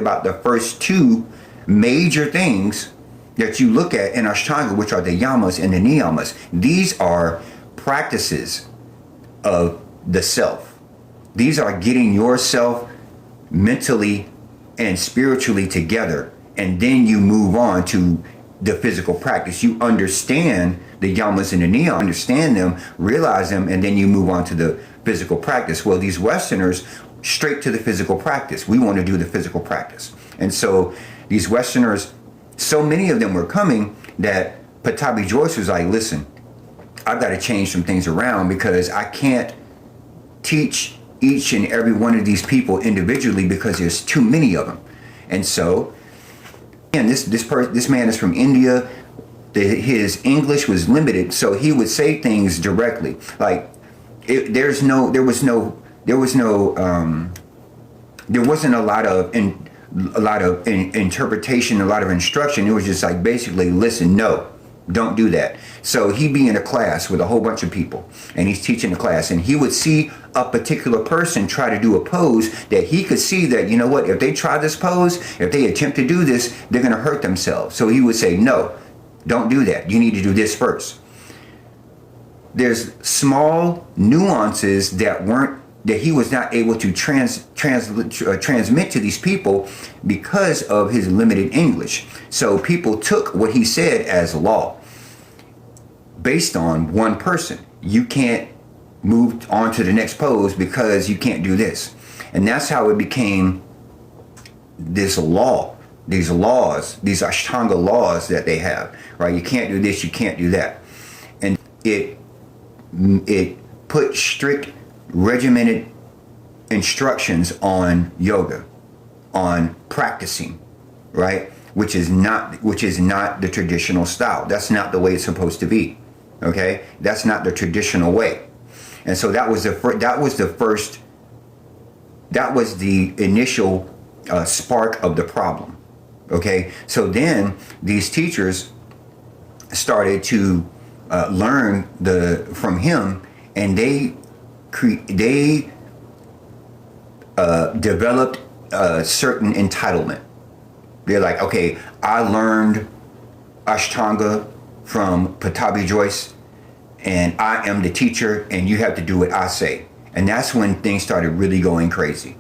about the first two major things that you look at in Ashtanga, which are the yamas and the niyamas. These are practices of the self. These are getting yourself mentally and spiritually together, and then you move on to the physical practice. You understand the yamas and the niyamas, understand them, realize them, and then you move on to the physical practice. Well, these Westerners, straight to the physical practice. We want to do the physical practice. And so these Westerners, so many of them were coming that Patabi Joyce was like, listen, I've got to change some things around because I can't teach each and every one of these people individually because there's too many of them. And so, and this man is from India. His English was limited, so he would say things directly. Like there wasn't a lot of interpretation, a lot of instruction. It was just like basically, listen, no, don't do that. So he'd be in a class with a whole bunch of people, and he's teaching the class, and he would see a particular person try to do a pose that he could see that, you know what, if they try this pose, if they attempt to do this, they're going to hurt themselves. So he would say, no, don't do that. You need to do this first. There's small nuances that he was not able to transmit to these people because of his limited English. So people took what he said as law based on one person. You can't move on to the next pose because you can't do this. And that's how it became this law, these laws, these Ashtanga laws that they have, right? You can't do this, you can't do that. And it put strict regimented instructions on yoga, on practicing, right? Which is not the traditional style. That's not the way it's supposed to be. Okay, that's not the traditional way. And so that was the initial spark of the problem. Okay, so then these teachers started to learn from him, and they developed a certain entitlement. They're like, okay, I learned Ashtanga from Patabi Joyce, and I am the teacher, and you have to do what I say. And that's when things started really going crazy.